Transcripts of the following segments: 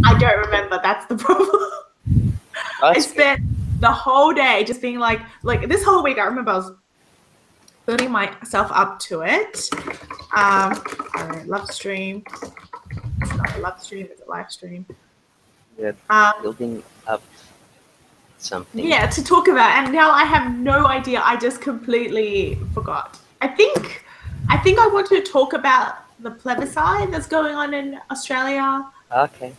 I don't remember. That's the problem. I spent the whole day just being like this whole week. I remember I was building myself up to it. Love stream. It's not a love stream. It's a live stream. You're building up something. Yeah, to talk about, and now I have no idea. I just completely forgot. I think I want to talk about the plebiscite that's going on in Australia. Okay.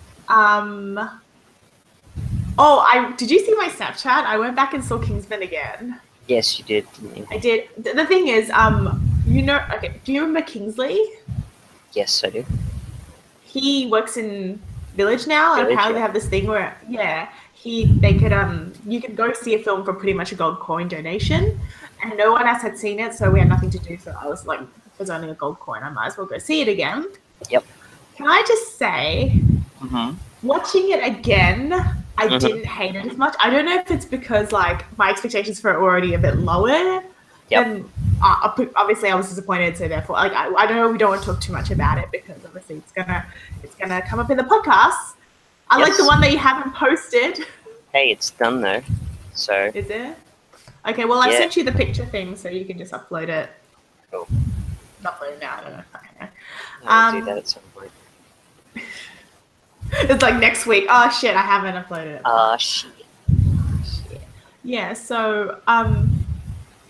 Did you see my Snapchat? I went back and saw Kingsman again. Yes, you did, didn't you? I did. The thing is, okay, do you remember Kingsley? Yes, I do. He works in Village now, and apparently they have this thing where, you could go see a film for pretty much a gold coin donation, and no one else had seen it, so we had nothing to do. So I was like, if there's only a gold coin, I might as well go see it again. Yep. Can I just say, watching it again, I didn't hate it as much. I don't know if it's because like my expectations for it were already a bit lower. Yep. And obviously I was disappointed, so therefore, like I don't know, we don't want to talk too much about it because obviously it's gonna come up in the podcast. I like the one that you haven't posted. Hey, it's done though. So is it? Okay, well I sent you the picture thing, so you can just upload it. Cool. Upload it now. I don't know. Okay. I'll do that at some point. It's like next week. Oh shit, I haven't uploaded it. Oh shit. Yeah, so I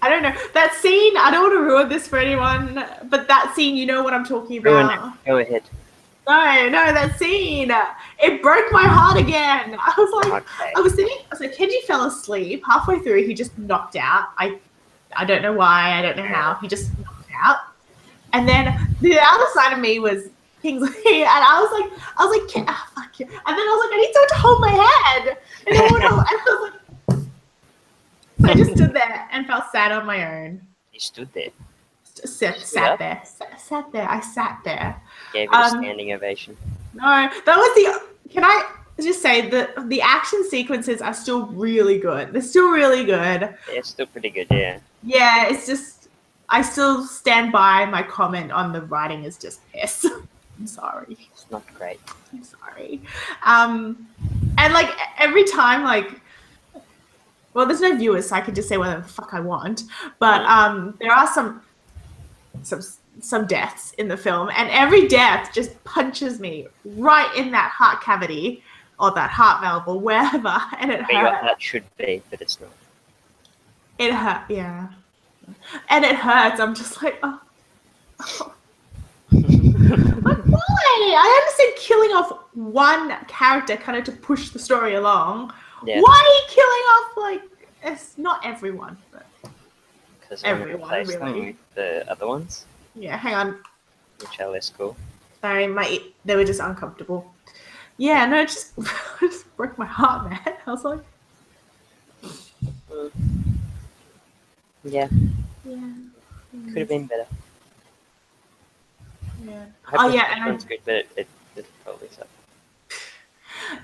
don't know. That scene, I don't want to ruin this for anyone, but that scene, you know what I'm talking about. Go ahead. No, that scene. It broke my heart again. I was like, okay. I was like, Kenji fell asleep. Halfway through, he just knocked out. I don't know why, I don't know how. He just knocked out. And then the other side of me was Kingsley, and I was like, fuck you. And then I was like, I need someone to hold my head. And I was like, so I just stood there and felt sad on my own. You stood there? Sat there. I sat there. Gave it a standing ovation. No, that was can I just say that the action sequences are still really good. They're still really good. Yeah, it's still pretty good, yeah. Yeah, it's just, I still stand by my comment on the writing is just piss. I'm sorry. It's not great. I'm sorry. And like every time, like, well, there's no viewers, so I can just say whatever the fuck I want. But there are some deaths in the film, and every death just punches me right in that heart cavity or that heart valve or wherever, and it hurts. Your heart should be, but it's not. It hurt, yeah. And it hurts. I'm just like, oh. Like, why? I understand killing off one character kind of to push the story along. Yeah. Why are you killing off, like, it's not everyone, but because everyone, really. With the other ones? Yeah, hang on. Which are less cool. Sorry, they were just uncomfortable. Yeah, no, it just broke my heart, man. I was like... Yeah. Yeah. Could have been better. Yeah. Oh yeah, and one's good, but it probably sucked.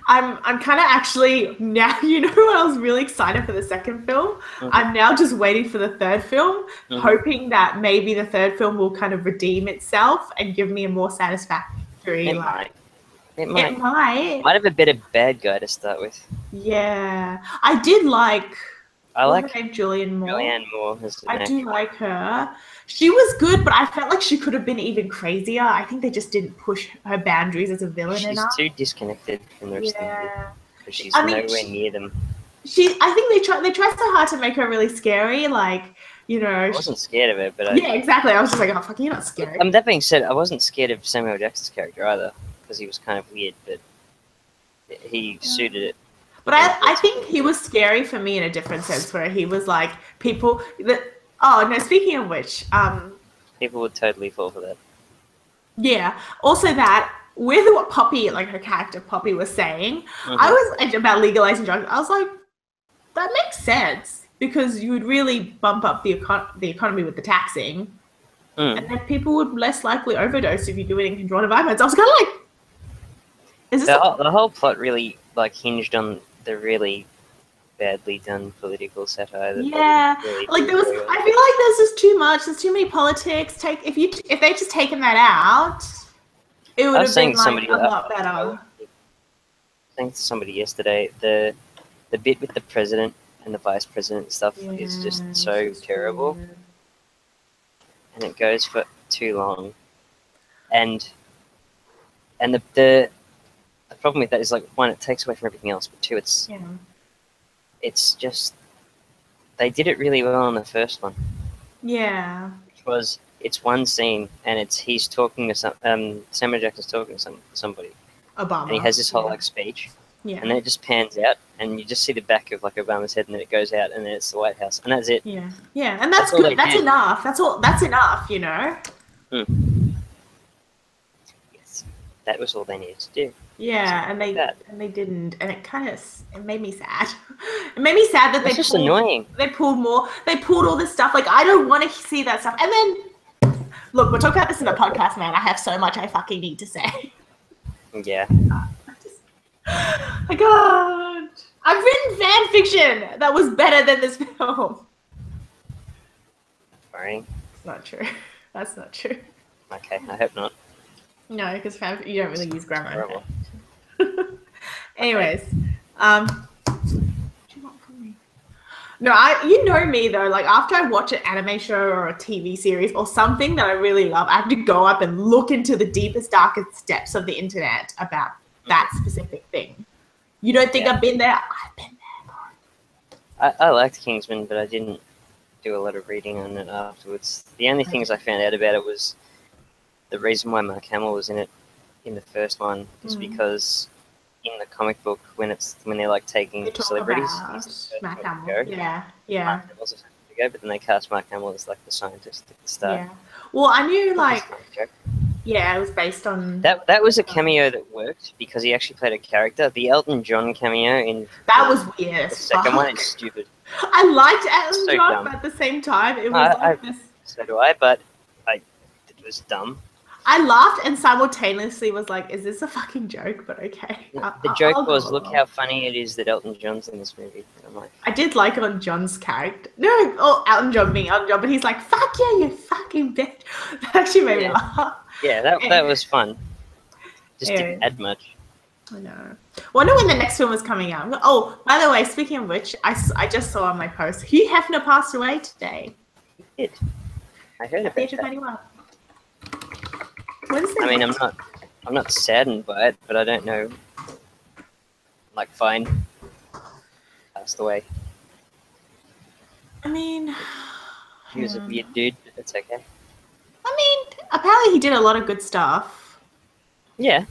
I'm kind of actually now. You know what? I was really excited for the second film. I'm now just waiting for the third film, hoping that maybe the third film will kind of redeem itself and give me a more satisfactory. It might. Might have a better bad guy to start with. Yeah, I did like. I like her name, Julianne Moore. Julianne Moore. I do like her. She was good, but I felt like she could have been even crazier. I think they just didn't push her boundaries as a villain enough. She's too disconnected from the rest of them. Because she's nowhere near them. I think they tried so hard to make her really scary, like, you know. I wasn't scared of it, but yeah, exactly. I was just like, oh, fuck, you're not scary. That being said, I wasn't scared of Samuel Jackson's character either, because he was kind of weird, but he suited it. But I think he was scary for me in a different sense, where he was like people that. Oh no! Speaking of which, people would totally fall for that. Yeah. Also, that with what Poppy, like her character Poppy, was saying, I was about legalizing drugs. I was like, that makes sense because you would really bump up the economy with the taxing, and then people would less likely overdose if you do it in controlled environments. I was kind of like, is this the whole plot really like hinged on the really badly done political satire. Really like there was. I feel like there's just too much. There's too many politics. If they just taken that out, it would have been like a lot better. saying to somebody yesterday, the bit with the president and the vice president stuff is just so terrible, and it goes for too long. And the problem with that is, like, one, it takes away from everything else, but two, it's just, they did it really well on the first one. Yeah. Which was, it's one scene, and he's talking to Samuel Jackson's talking to somebody. Obama. And he has this whole, like, speech. Yeah. And then it just pans out, and you just see the back of, like, Obama's head, and then it goes out, and then it's the White House, and that's it. Yeah. Yeah, and that's good. That's enough. That's enough, you know? Yes. That was all they needed to do. Yeah, and they didn't, and it made me sad. It made me sad that It's annoying. They pulled all this stuff. Like, I don't want to see that stuff. And then, look, we'll talk about this in a podcast, man. I have so much I fucking need to say. Yeah. My God, I've written fan fiction that was better than this film. Boring. It's not true. That's not true. Okay, I hope not. No, because you don't really use grammar. Anyways, what do you want from me? No, you know me though. Like, after I watch an anime show or a TV series or something that I really love, I have to go up and look into the deepest, darkest depths of the internet about that specific thing. You don't think I've been there? I've been there. I liked Kingsman, but I didn't do a lot of reading on it afterwards. The only things I found out about it was the reason why Mark Hamill was in it in the first one is because in the comic book, when they're like taking celebrities, Mark Hamill. Yeah. Mark Hamill's a second to go, but then they cast Mark Hamill as like the scientist at the start. Yeah. Well, I knew it was based on that was a cameo that worked because he actually played a character. The Elton John cameo in was weird. The second one is stupid. I liked Elton John, but at the same time, it was this. So do I, but it was dumb. I laughed and simultaneously was like, is this a fucking joke? But okay. The joke was, look how funny it is that Elton John's in this movie. And I'm like, I did like Elton John's character. No, Elton John being Elton John, but he's like, fuck yeah, you fucking bitch. That actually made me laugh. Yeah, that was fun. Just didn't add much. I know. Wonder when the next film is coming out. Oh, by the way, speaking of which, I just saw on my post, Hugh Hefner passed away today. He did. I heard about age of that. 91. I mean, I'm not saddened by it, but I don't know. Like, fine. Passed away. I mean, he was a weird dude, but that's okay. I mean, apparently he did a lot of good stuff. Yeah,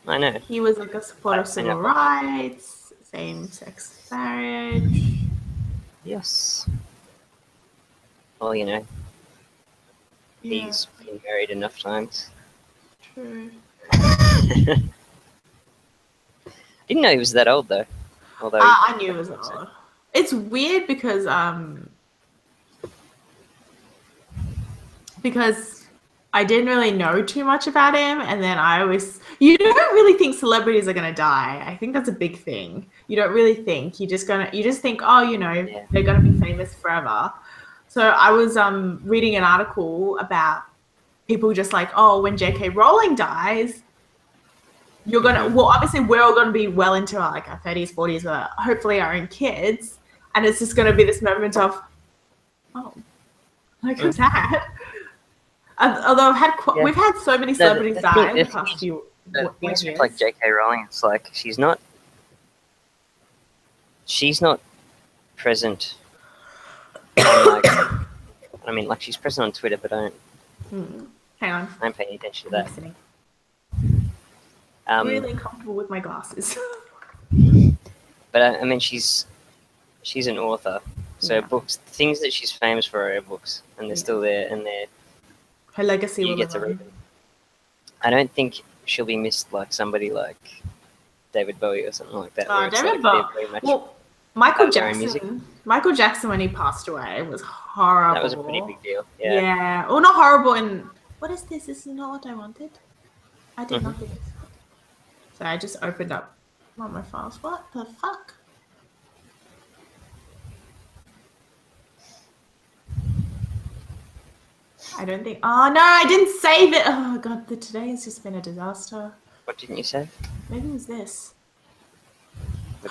I know. He was like a supporter of civil rights, same-sex marriage. Yes. Well, you know, he's been married enough times. True. Didn't know he was that old though. Although I knew he was old. It's weird because I didn't really know too much about him, and then you don't really think celebrities are gonna die. I think that's a big thing. You don't really think. You just think, oh, you know, they're gonna be famous forever. So I was reading an article about people just like, oh, when J.K. Rowling dies, obviously we're all going to be well into our 30s, 40s, hopefully our own kids. And it's just going to be this moment of, oh, like, who's that? Although we've had so many celebrities die in the past few years. Like J.K. Rowling, it's like she's not present. She's present on Twitter, but I don't. Hang on. I'm paying attention to that. I'm really uncomfortable with my glasses. But I mean, she's an author, so books, things that she's famous for are her books, and they're still there, and her legacy you get to read them. I don't think she'll be missed like somebody like David Bowie or something like that. David Bowie. Well, Michael Jackson, when he passed away, was horrible. That was a pretty big deal. Yeah. Yeah. Well, not horrible. And what is this? This is not what I wanted. I did not do this. So I just opened up one of my files. What the fuck? I don't think. Oh no, I didn't save it. Oh god, today has just been a disaster. What didn't you save? Maybe it was this.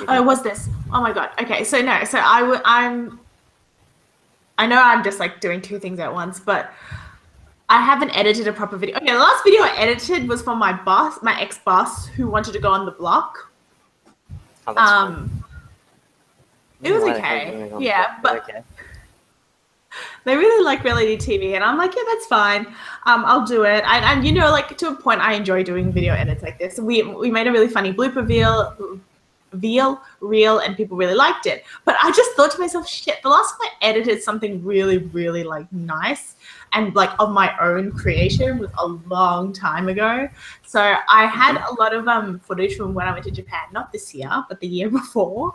Oh, was this? Oh my god. Okay, so no, so I know I'm just like doing two things at once, but I haven't edited a proper video. Okay, the last video I edited was for my boss, my ex-boss, who wanted to go on the block. Oh, that's fun. It was okay. Yeah, but they really like reality TV, and I'm like, yeah, that's fine. I'll do it. And you know, like to a point, I enjoy doing video edits like this. We made a really funny blooper reel, and people really liked it. But I just thought to myself, shit, the last time I edited something really, really like nice and like of my own creation was a long time ago. So I had a lot of footage from when I went to Japan, not this year, but the year before,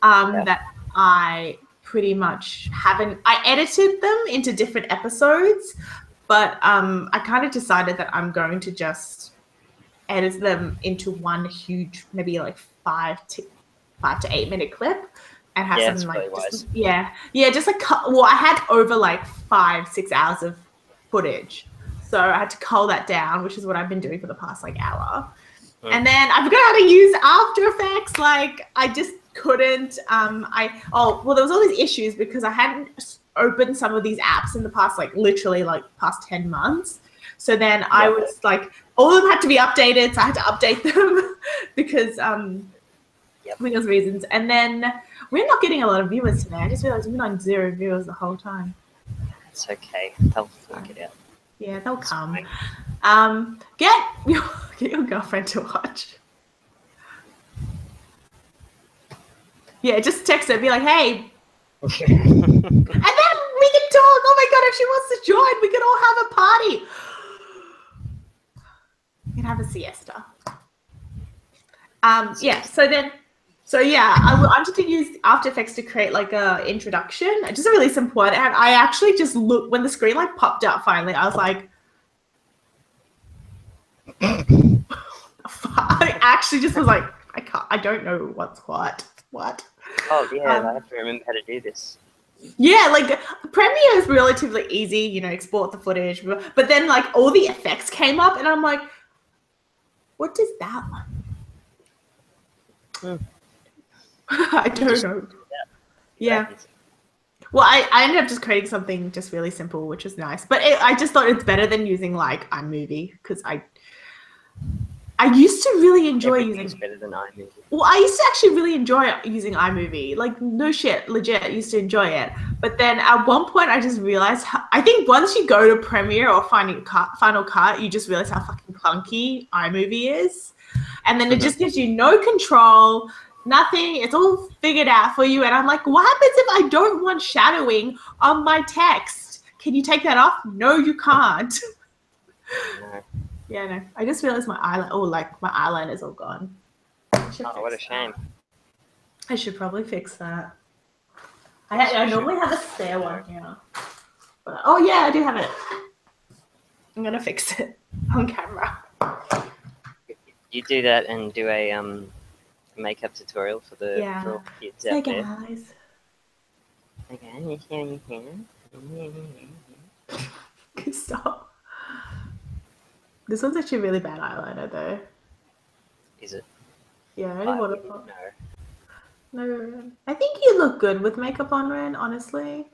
that I pretty much I edited them into different episodes, but I kind of decided that I'm going to just edit them into one huge, maybe like 5 to 8 minute clip, and have something like just like well, I had over like 5-6 hours of footage, so I had to cull that down, which is what I've been doing for the past like hour. And then I forgot how to use After Effects. Like I just couldn't. Well, there was all these issues because I hadn't opened some of these apps in the past, like literally like past 10 months. So then I was like, all of them had to be updated, so I had to update them because because reasons. And then we're not getting a lot of viewers today. I just realized we've been on 0 viewers the whole time. It's okay. They'll work it out. Yeah, they'll come. Get your girlfriend to watch. Yeah, just text her, be like, hey. And then we can talk. Oh my god, if she wants to join, we can all have a party. We can have a siesta. I wanted to use After Effects to create like a introduction, just a really simple one. And I actually just looked when the screen like popped up finally. I was like, I actually just was like, I don't know what's what. Oh yeah, I have to remember how to do this. Yeah, like Premiere is relatively easy, you know, export the footage, but then like all the effects came up, and I'm like, what does that one? I don't know. Yeah. Well, I ended up just creating something just really simple, which was nice. But I just thought it's better than using like iMovie, because I used to really enjoy using. Better than iMovie. Well, I used to actually really enjoy using iMovie. Like no shit, legit, I used to enjoy it. But then at one point, I just realized I think once you go to Premiere or Final Cut, you just realize how fucking clunky iMovie is, and then it just gives you no control. Nothing, it's all figured out for you. And I'm like, what happens if I don't want shadowing on my text? Can you take that off? No, you can't. No. Yeah, no. I just realized my eyeliner's all gone. Oh, what a shame. I should probably fix that. I normally have a spare one here. But, oh yeah, I do have it. I'm gonna fix it on camera. You do that and do a makeup tutorial for the kids out there. Guys. Stop. This one's actually really bad eyeliner though. Is it? Yeah, I don't want to put. No. I think you look good with makeup on, Ren, honestly.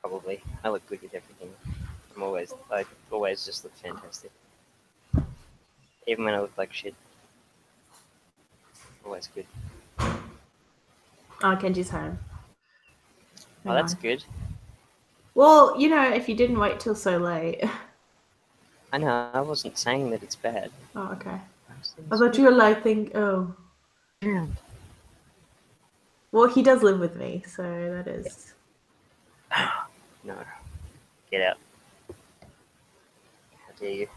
Probably. I look good with everything. I always just look fantastic. Even when I look like shit. Always good. Oh, Kenji's home. Oh, that's good. Well, you know, if you didn't wait till so late. I know, I wasn't saying that it's bad. Oh, okay. I thought you were like, oh. Yeah. Well, he does live with me, so that is. No. Get out. How dare you?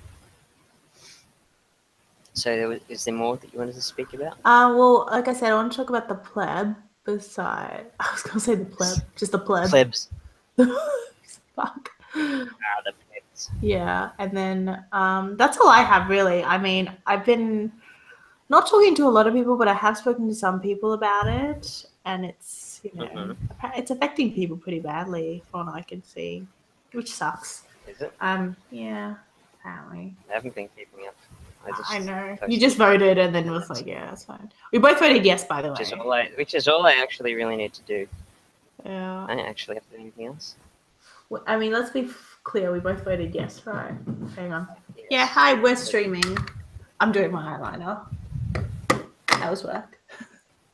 So, is there more that you wanted to speak about? Well, like I said, I want to talk about the pleb beside. I was going to say the pleb, just the pleb. Plebs. Fuck. The plebs. Yeah, and then that's all I have, really. I mean, I've been not talking to a lot of people, but I have spoken to some people about it, and it's, you know, it's affecting people pretty badly, from what I can see, which sucks. Is it? Yeah, apparently. I haven't been keeping up. I know. posted You just voted and then it. was like, yeah, that's fine. We both voted yes, by the way. Which is all I actually really need to do. Yeah. I don't actually have to do anything else. Well, I mean, let's be clear. We both voted yes, right? Hang on. Yes. Yeah, hi, we're streaming. I'm doing my eyeliner. How's work?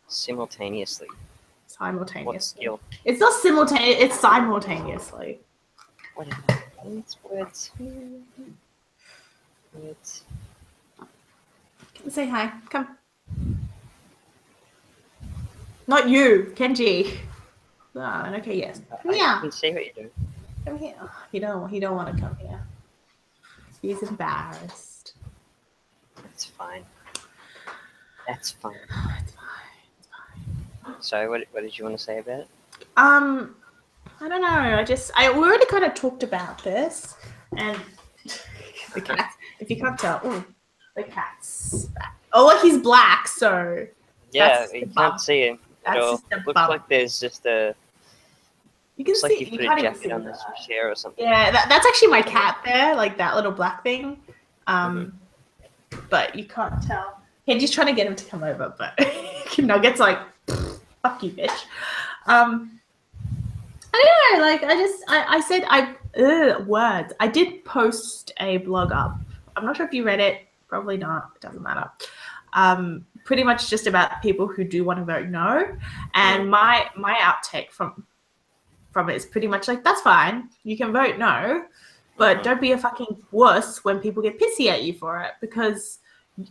Simultaneously. What Simultaneously. skill? It's not simultaneous, it's simultaneously. Whatever. It's words. Words. Say hi. Come. Not you, Kenji. Oh, okay, yes. Come I here. can see what you're doing. Come here. He don't want to come here. He's embarrassed. That's fine. That's fine. It's fine. So, what did you want to say about it? I don't know. We already kind of talked about this, and the cat. If you can't tell, the cat's back. Oh, well, he's black, so Yeah, you can't see him at That's all. just a Looks bump. like there's just a. You can Looks see. like you You put can't a even jacket see on this that. chair or something. Yeah, that's actually my cat there, like that little black thing. But you can't tell. Kenji's trying to get him to come over, but Nugget's like, fuck you, bitch. I don't know, like, I said, words. I did post a blog up. I'm not sure if you read it. Probably not. It doesn't matter. Pretty much just about people who do want to vote no. And my outtake from it is pretty much like, that's fine. You can vote no, but don't be a fucking wuss when people get pissy at you for it. Because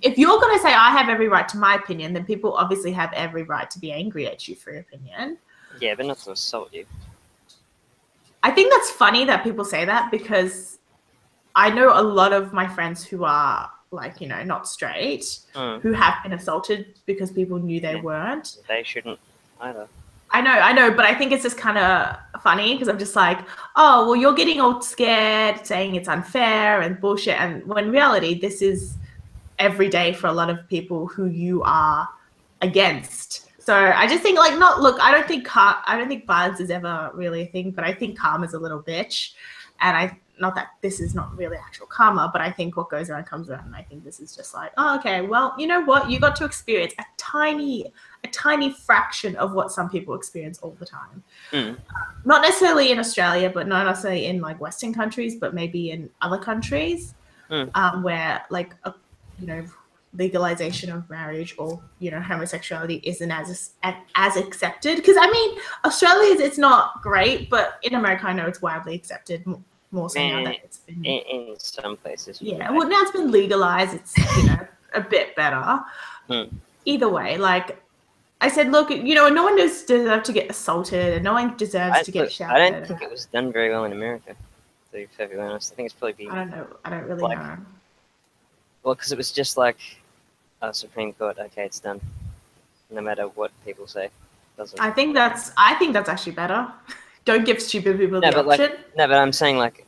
if you're going to say, I have every right to my opinion, then people obviously have every right to be angry at you for your opinion. Yeah, but not to assault you. I think that's funny that people say that, because I know a lot of my friends who are, like, you know, not straight, who have been assaulted because people knew they weren't. They shouldn't either. I know, but I think it's just kind of funny, because I'm just like, oh, well, you're getting all scared, saying it's unfair and bullshit, and when in reality, this is every day for a lot of people who you are against. So I just think, like, I don't think violence is ever really a thing, but I think karma's a little bitch, and not that this is not really actual karma, but I think what goes around comes around, and I think this is just like, oh, okay, well, you know what? You got to experience a tiny fraction of what some people experience all the time. Not necessarily in Australia, but not necessarily in, like, Western countries, but maybe in other countries where, like, you know, legalization of marriage or, you know, homosexuality isn't as accepted. Because, I mean, Australia, it's not great, but in America, I know it's widely accepted. More so now that it's been in some places. Yeah, well, now it's been legalized. It's, you know, a bit better. Either way, like I said, look, you know, no one deserves to get assaulted, and no one deserves to get shouted. I don't think it was done very well in America, to be perfectly honest. I think it's probably I don't know. I don't really know. Well, because it was just like a Supreme Court. Okay, it's done. No matter what people say, I think that's actually better. Don't give stupid people the option. But I'm saying, like,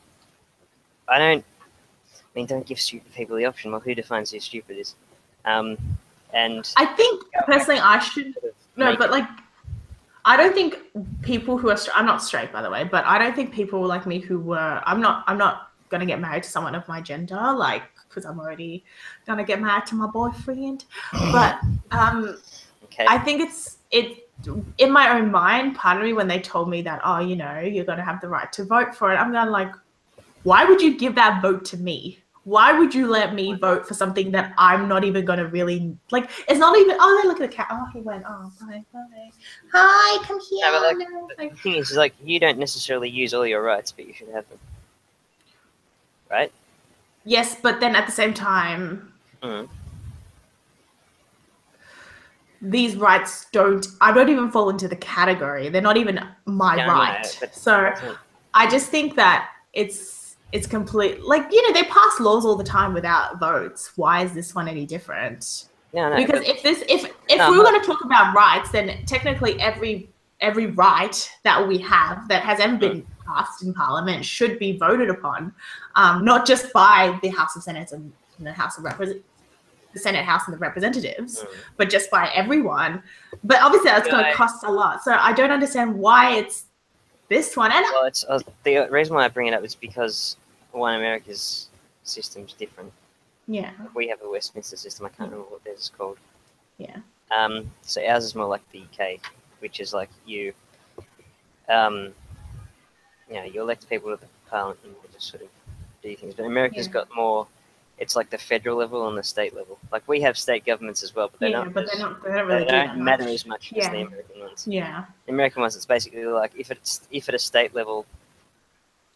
don't give stupid people the option. Well, who defines who stupid is? And I think personally, I should but like, I don't think people who are I'm not straight, by the way, but I don't think people like me who were I'm not gonna get married to someone of my gender, like, because I'm already gonna get married to my boyfriend. But I think it's in my own mind, part of me, when they told me that, oh, you know, you're going to have the right to vote for it, I'm going like, why would you give that vote to me? Why would you let me vote for something that I'm not even going to really, like, it's not even, oh, look at the cat. Oh, he went, oh, bye. Hi, come here. No, but the thing is, like, you don't necessarily use all your rights, but you should have them. Right? Yes, but then at the same time, these rights I don't even fall into the category. They're not even my right. So I just think that it's complete, like, you know, they pass laws all the time without votes. Why is this one any different? Because if we were going to talk about rights, then technically every right that we have that has ever been passed in Parliament should be voted upon, not just by the House of Senate and the House of Representatives. The Senate, House, and the Representatives, but just by everyone. But obviously that's going to cost a lot. So I don't understand why it's this one. And well, the reason why I bring it up is because America's system's different. Yeah. We have a Westminster system. I can't remember what theirs is called. Yeah. So ours is more like the UK, which is like you elect people to the parliament and they just sort of do things. But America's got more. It's like the federal level and the state level. Like we have state governments as well, but they don't. They don't really do that matter much. as much as the American ones. Yeah. The American ones, it's basically like if at a state level,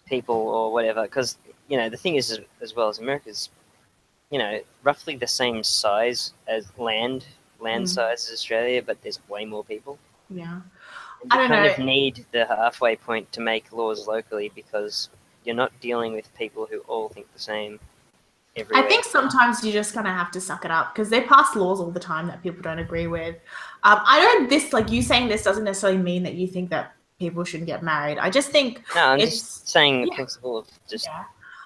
people or whatever, because the thing is as well as America's, roughly the same size as land size as Australia, but there's way more people. Yeah. I don't know. You kind of need the halfway point to make laws locally because you're not dealing with people who all think the same everywhere. I think sometimes you're just going to have to suck it up because they pass laws all the time that people don't agree with. You saying this doesn't necessarily mean that you think that people shouldn't get married. I just think I'm just saying the principle of just... Yeah.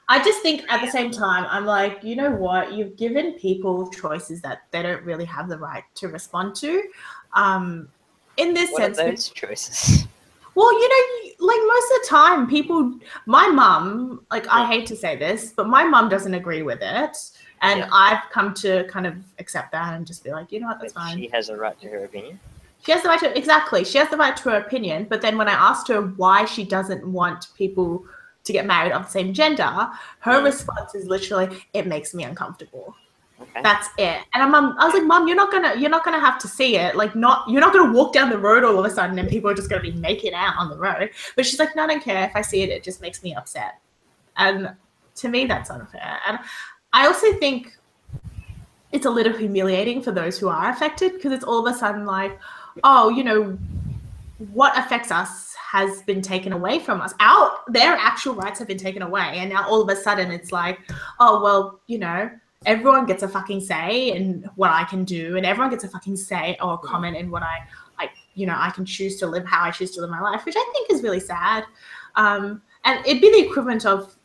I just think at the same time, I'm like, you know what? You've given people choices that they don't really have the right to respond to. In this sense, what are those choices? Well, like most of the time, my mum, like I hate to say this, but my mum doesn't agree with it. And I've come to kind of accept that and just be like, you know what, that's fine. She has a right to her opinion. She has the right to, exactly. She has the right to her opinion. But then when I asked her why she doesn't want people to get married of the same gender, her response is literally, it makes me uncomfortable. Okay. That's it. And I was like, Mom, you're not gonna have to see it. Like, you're not gonna walk down the road all of a sudden and people are just gonna be making out on the road. But she's like, no, I don't care. If I see it, it just makes me upset. And to me, that's unfair. And I also think it's a little humiliating for those who are affected because it's all of a sudden like, oh, what affects us has been taken away from us. Their actual rights have been taken away. And now all of a sudden it's like, oh, well, everyone gets a fucking say in what I can do, and everyone gets a fucking say or a comment in what I can choose to live, how I choose to live my life, which I think is really sad. And it'd be the equivalent of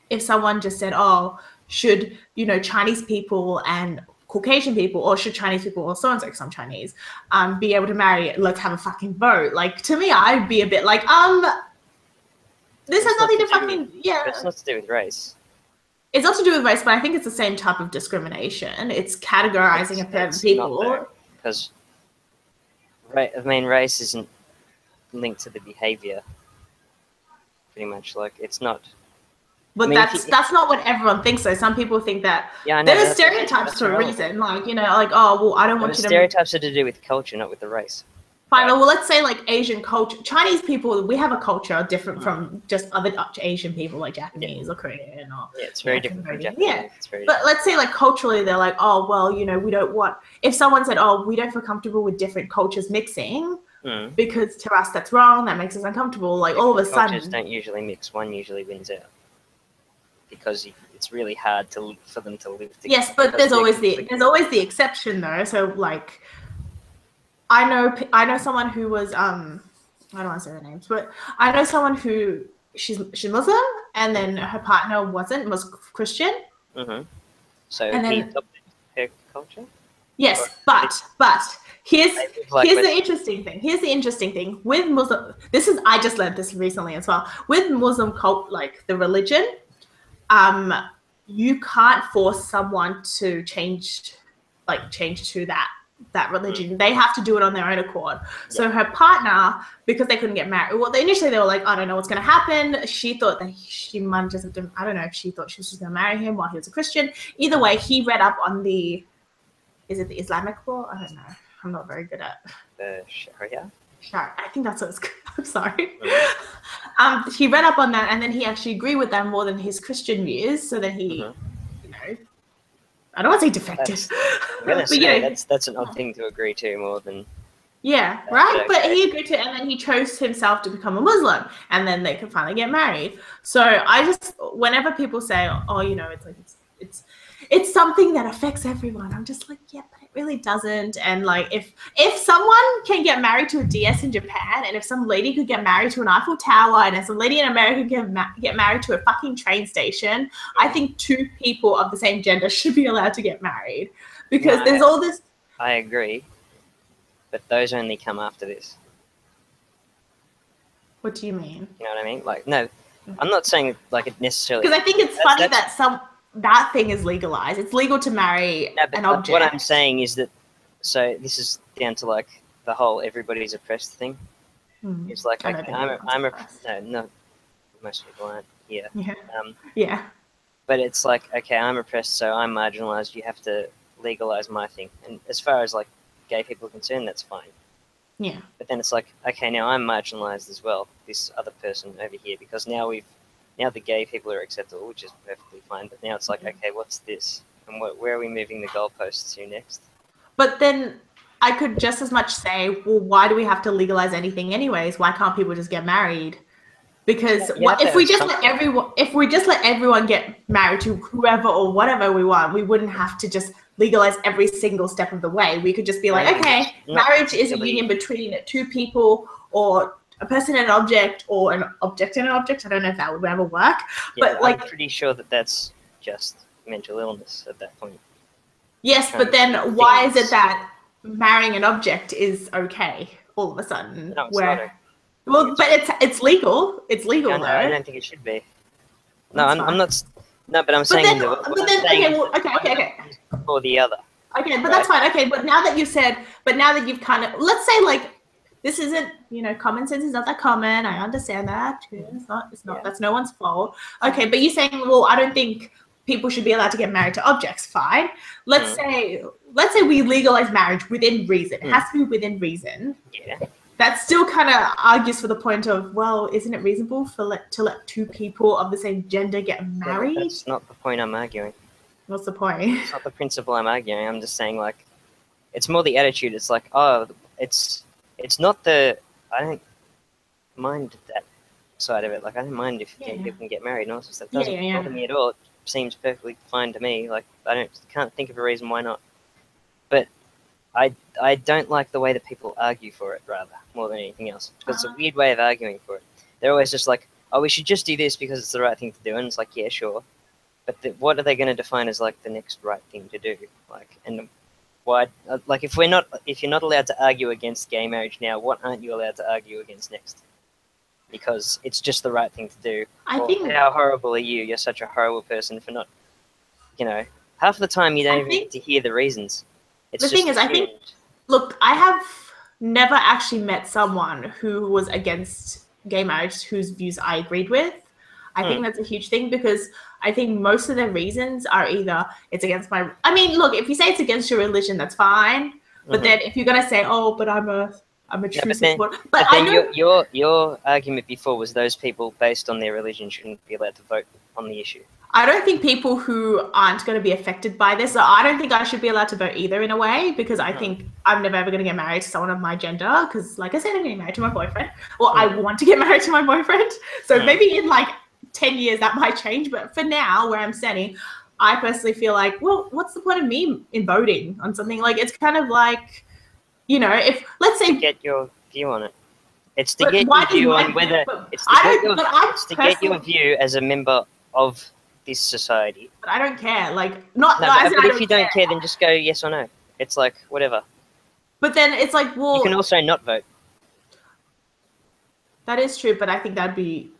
if someone just said, oh, should, Chinese people and Caucasian people, or should Chinese people, or so-and-so, some Chinese, be able to marry, let's have a fucking vote. Like, to me, I'd be a bit like, this has nothing to fucking, It's not to do with race. It's not to do with race, but I think it's the same type of discrimination. It's categorizing a certain people. Because, race isn't linked to the behavior. Pretty much, like, it's not. But that's not what everyone thinks, though. Some people think that there are stereotypes for a reason. Like, like, oh, well, I don't want you to. Stereotypes are to do with culture, not with the race. Fine. Well, let's say like Asian culture, Chinese people, we have a culture different from just other Asian people like Japanese or Korean or it's very different from Japanese. Yeah, but let's say like culturally, they're like, oh well, we don't want. If someone said, oh, we don't feel comfortable with different cultures mixing because to us that's wrong, that makes us uncomfortable. Like all of a sudden, cultures don't usually mix. One usually wins out because it's really hard for them to live together. Yes, but there's always the exception though. So like. I know someone who was I don't want to say their names, but I know someone who she's Muslim and then her partner was Christian. Mm-hmm. So he adopted her culture? Yes, but here's the interesting thing. Here's the interesting thing with Muslim. I just learned this recently as well. With Muslim cult, like the religion, you can't force someone to change to that religion. They have to do it on their own accord. So her partner, because they couldn't get married, initially they were like, I don't know what's going to happen. She thought that she might just have to, I don't know if she thought she was just going to marry him while he was a Christian. Either way, he read up on is it the Islamic law? I don't know. I'm not very good at Sharia. I think that's what it's called. I'm sorry. He read up on that and then he actually agreed with them more than his Christian views. So then he, I don't want to say defected. That's an odd thing to agree to more than. Yeah, right. But he agreed to, and then he chose himself to become a Muslim, and then they could finally get married. So I just, whenever people say, "Oh, it's like it's something that affects everyone," I'm just like, yeah, but it really doesn't. And like, if someone can get married to a DS in Japan, and if some lady could get married to an Eiffel Tower, and if some lady in America can get married to a fucking train station, I think two people of the same gender should be allowed to get married because there's all this. I agree, but those only come after this. What do you mean? You know what I mean? Like, no, I'm not saying like it necessarily. Because I think it's funny that that thing is legalized. It's legal to marry an object. What I'm saying is that, so this is down to like the whole everybody's oppressed thing. It's like, I don't okay, think I'm oppressed. no, most people aren't. Yeah. Yeah. Yeah. But it's like, okay, I'm oppressed, so I'm marginalized. You have to legalize my thing. And as far as like gay people are concerned, that's fine. Yeah. But then it's like, okay, now I'm marginalized as well. This other person over here, because now the gay people are acceptable, which is perfectly fine. But now it's like, okay, what's this? And where are we moving the goalposts to next? But then I could just as much say, well, why do we have to legalize anything anyways? Why can't people just get married? Because if we just let everyone get married to whoever or whatever we want, we wouldn't have to just legalize every single step of the way. We could just be like, okay, marriage is a union between two people, or a person and an object, or an object and an object. I don't know if that would ever work. Yeah, but like, I'm pretty sure that that's just mental illness at that point. Yes, but then why is it that marrying an object is okay all of a sudden? No, it's not okay. Well, but it's legal. It's legal, no, though. I don't think it should be. No, I'm not. No, but I'm saying. Okay. Or the other. Okay, but that's fine. Okay, but now that you've kind of, let's say like, this isn't, common sense is not that common. I understand that. It's not. Yeah. That's no one's fault. Okay, but you're saying, well, I don't think people should be allowed to get married to objects. Fine. Let's say we legalize marriage within reason. It has to be within reason. Yeah. That still kind of argues for the point of, well, isn't it reasonable to let two people of the same gender get married? That's not the point I'm arguing. What's the point? It's not the principle I'm arguing. I'm just saying, like, it's more the attitude. It's like, oh, it's not the. I don't mind that side of it. Like, I don't mind if people can get married and all this stuff. It doesn't bother me at all. It seems perfectly fine to me. Like, can't think of a reason why not. But I don't like the way that people argue for it, rather, more than anything else. Because it's a weird way of arguing for it. They're always just like, oh, we should just do this because it's the right thing to do. And it's like, yeah, sure. But what are they going to define as, like, the next right thing to do? Like, and why, like, if you're not allowed to argue against gay marriage now, what aren't you allowed to argue against next? Because it's just the right thing to do. I think, how horrible are you? You're such a horrible person for not, half the time you don't even get to hear the reasons. The thing is, I think, look, I have never actually met someone who was against gay marriage whose views I agreed with. I think that's a huge thing, because I think most of their reasons are either it's against my. I mean, look, if you say it's against your religion, that's fine. But then if you're gonna say, oh, but I'm a true supporter. But then your argument before was those people based on their religion shouldn't be allowed to vote on the issue. I don't think people who aren't going to be affected by this, so I don't think I should be allowed to vote either, in a way, because I think I'm never ever going to get married to someone of my gender, because like I said, I'm getting married to my boyfriend, or I want to get married to my boyfriend. So maybe in like 10 years that might change, but for now, where I'm standing, I personally feel like, well, what's the point of me in voting on something? Like, it's kind of like, if, let's say... To get your view on it. It's to get your view on whether... It's to get your view as a member of this society. But I don't care. Like, but if you don't care, then just go yes or no. It's like, whatever. But then it's like, well... You can also not vote. That is true, but I think that'd be...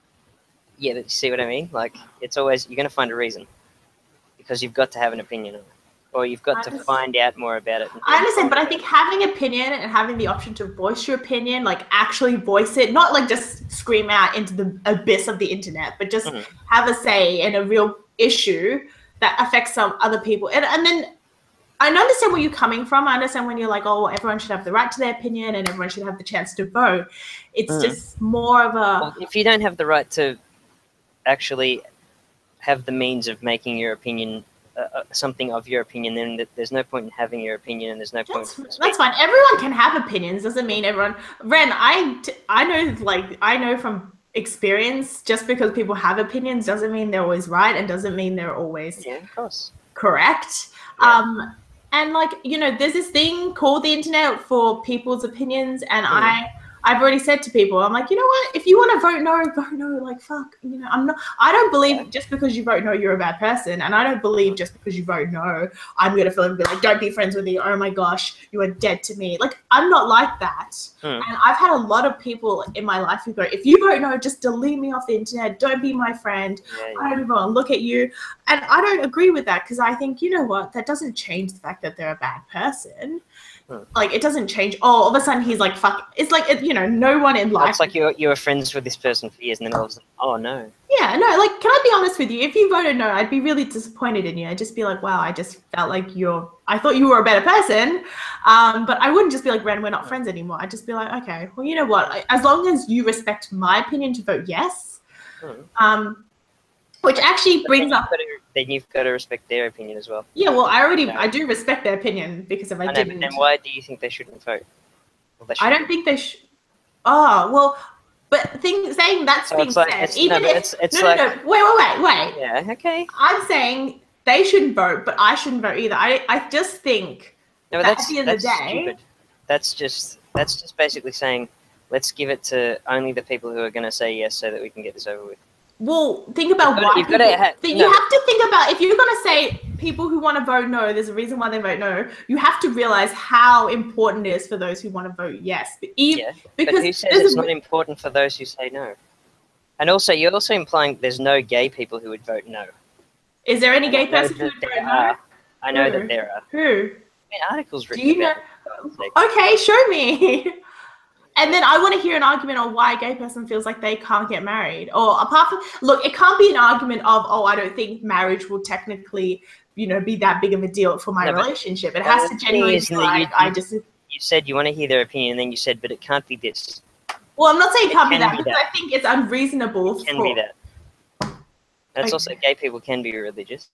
Yeah, but you see what I mean? Like, it's always... You're going to find a reason. Because you've got to have an opinion on it. Or you've got to find out more about it. I understand, but I think having an opinion and having the option to voice your opinion, like actually voice it, not like just scream out into the abyss of the internet, but just have a say in a real issue that affects some other people. And then I understand where you're coming from. I understand when you're like, oh, everyone should have the right to their opinion and everyone should have the chance to vote. It's just more of a... Well, if you don't have the right to actually have the means of making your opinion... something of your opinion, then there's no point in having your opinion, and there's no point. That's fine. Everyone can have opinions. Doesn't mean everyone. Ren, I know from experience. Just because people have opinions doesn't mean they're always right, and doesn't mean they're always of course correct. Yeah. And like there's this thing called the internet for people's opinions, and I I've already said to people, I'm like, you know what? If you want to vote no, vote no. Like, fuck, you know, I don't believe just because you vote no, you're a bad person. And I don't believe just because you vote no, I'm going to feel and be like, don't be friends with you. Oh my gosh, you are dead to me. Like, I'm not like that. And I've had a lot of people in my life who go, if you vote no, just delete me off the internet. Don't be my friend. I don't even want to look at you. And I don't agree with that because I think, you know what? That doesn't change the fact that they're a bad person. Like, it doesn't change. Oh, all of a sudden he's like, fuck. It's like, you know, no one in life. It's like you were friends with this person for years and then all of a sudden, oh no. Yeah, no, like, can I be honest with you? If you voted no, I'd be really disappointed in you. I'd just be like, wow, I just felt like I thought you were a better person. But I wouldn't just be like, Ren, we're not friends anymore. I'd just be like, okay, well, you know what? As long as you respect my opinion to vote yes, which actually brings up... Then you've got to respect their opinion as well. Yeah, well, I do respect their opinion because if I didn't... But then why do you think they shouldn't vote? Well, I don't think they should... Oh, well... But saying that's so being said, even if... Wait. Yeah, okay. I'm saying they shouldn't vote, but I shouldn't vote either. I just think no, that at the end of the day... Stupid. That's just basically saying, let's give it to only the people who are going to say yes so that we can get this over with. Well, think about why people... You have to think about, if you're going to say people who want to vote no, there's a reason why they vote no, you have to realize how important it is for those who want to vote yes. Because but who says it's not important for those who say no? And also, you're also implying there's no gay people who would vote no. Is there any gay person who would vote no? I know that there are. Who? I mean, articles written about it. Okay, show me. And then I want to hear an argument on why a gay person feels like they can't get married. Or apart from, look, it can't be an argument of, oh, I don't think marriage will technically, you know, be that big of a deal for my relationship. It has to genuinely be like, You said you want to hear their opinion, and then you said, but it can't be this. Well, I'm not saying it can't be that, because I think it's unreasonable. It can be that. And it's also gay people can be religious.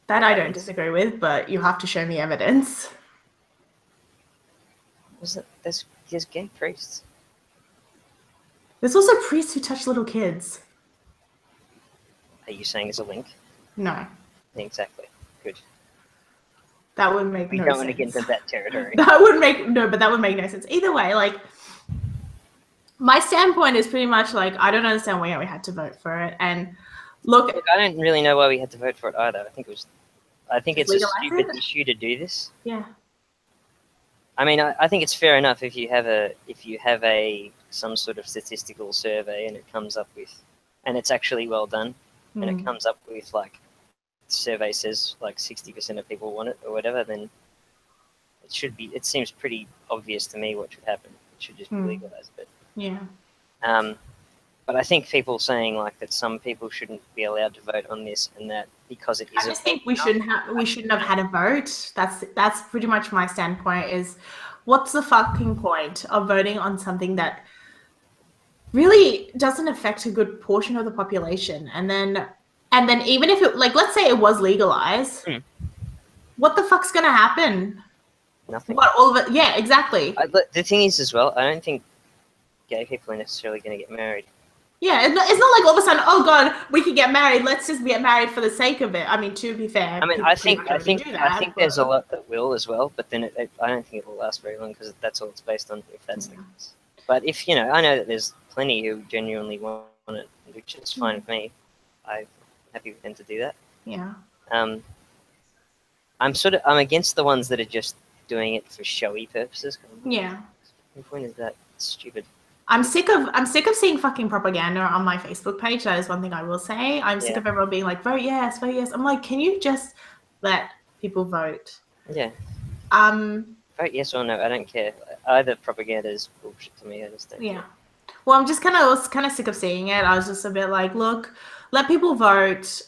That I don't disagree with, but you have to show me evidence. There's gay priests. There's also priests who touch little kids. Are you saying there's a link? No. Exactly. Good. That would make no sense. We don't want to get into that territory. But that would make no sense. Either way, like, my standpoint is pretty much like, I don't understand why we had to vote for it. And look, I don't really know why we had to vote for it either. I think it's a stupid issue to do this. Yeah. I mean, I think it's fair enough if you have some sort of statistical survey and it comes up with, and it's actually well done, and it comes up with like, the survey says like 60% of people want it or whatever, then it seems pretty obvious to me what should happen. It should just be legalized, but yeah. But I think people saying like that some people shouldn't be allowed to vote on this and that because it is. I just think we shouldn't have had a vote. That's pretty much my standpoint. Is what's the fucking point of voting on something that really doesn't affect a good portion of the population? And then even if it, like, let's say it was legalized, what the fuck's gonna happen? Nothing. What, all of it? Yeah, exactly. The thing is as well, I don't think gay people are necessarily going to get married. Yeah, it's not like all of a sudden, oh god, we can get married. Let's just get married for the sake of it. I mean, to be fair. I mean, I think there's a lot that will as well, but then I don't think it will last very long because that's all it's based on. If that's the case, but if I know that there's plenty who genuinely want it, which is fine with me. I'm happy with them to do that. Yeah. I'm against the ones that are just doing it for showy purposes. Yeah. The point is that it's stupid. I'm sick of seeing fucking propaganda on my Facebook page. That is one thing I will say. I'm sick of everyone being like, vote yes, vote yes. I'm like, can you just let people vote? Yeah. Vote yes or no, I don't care. Either propaganda is bullshit to me. I just don't. Yeah. Well, I'm just kind of sick of seeing it. I was just a bit like, look, let people vote.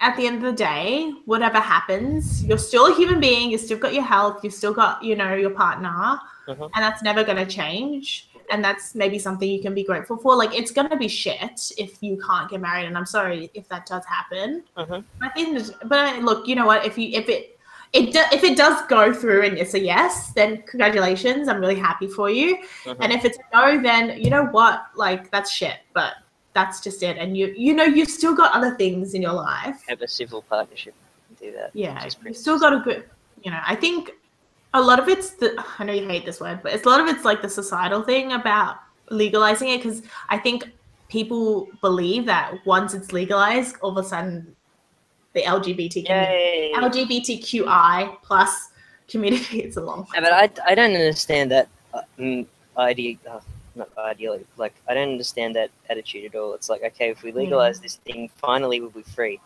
At the end of the day, whatever happens, you're still a human being. You've still got your health. You've still got, your partner, and that's never going to change. And that's maybe something you can be grateful for. Like, it's going to be shit if you can't get married, and I'm sorry if that does happen. But look, you know what? If it does go through and it's a yes, then congratulations. I'm really happy for you. And if it's a no, then you know what? Like, that's shit. But that's just it. And you've still got other things in your life. Have a civil partnership and do that. Yeah, you've still got a good. I think a lot of it's I know you hate this word, but a lot of it's like the societal thing about legalizing it, because I think people believe that once it's legalized, all of a sudden the LGBTQI plus community, it's a long Yeah, but I don't understand that idea. Not ideally, like I don't understand that attitude at all. It's like, okay, if we legalize this thing, finally we'll be free,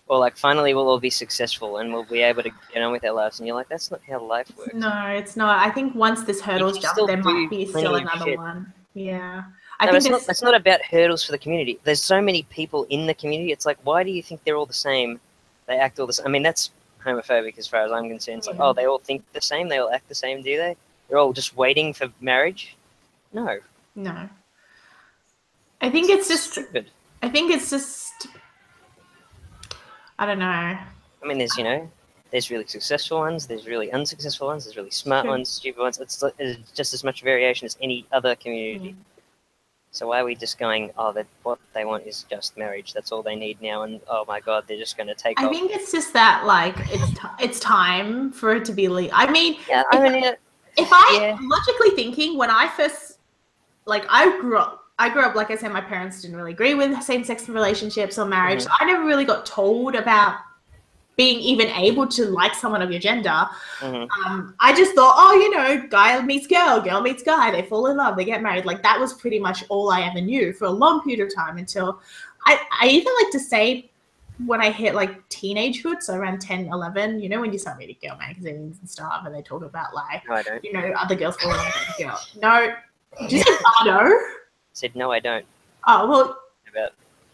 or like finally we'll all be successful and we'll be able to get on with our lives. And you're like, that's not how life works. No, it's not. I think once this hurdle's jumped, there might be still another one. Yeah. I think it's not about hurdles for the community. There's so many people in the community. It's like, why do you think they're all the same? They act all the same. I mean, that's homophobic as far as I'm concerned. It's like, oh, they all think the same? They all act the same, do they? They're all just waiting for marriage? No. No. I think it's just stupid. I think it's just, I don't know. I mean, there's really successful ones, there's really unsuccessful ones, there's really smart ones, stupid ones. It's just as much variation as any other community. So why are we just going, oh, what they want is just marriage, that's all they need now, and oh my God, they're just going to take off. I think it's just that, like, it's time for it to be legal. I mean, logically thinking, when I first, like, I grew up, like I said, my parents didn't really agree with same-sex relationships or marriage. So I never really got told about being even able to like someone of your gender. I just thought, guy meets girl, girl meets guy, they fall in love, they get married. Like, that was pretty much all I ever knew for a long period of time, until I even like to say when I hit like teenagehood, so around 10, 11, when you start reading girl magazines and stuff and they talk about like, other girls fall in love with a girl. No, did you say no? Said no, I don't. Oh, well.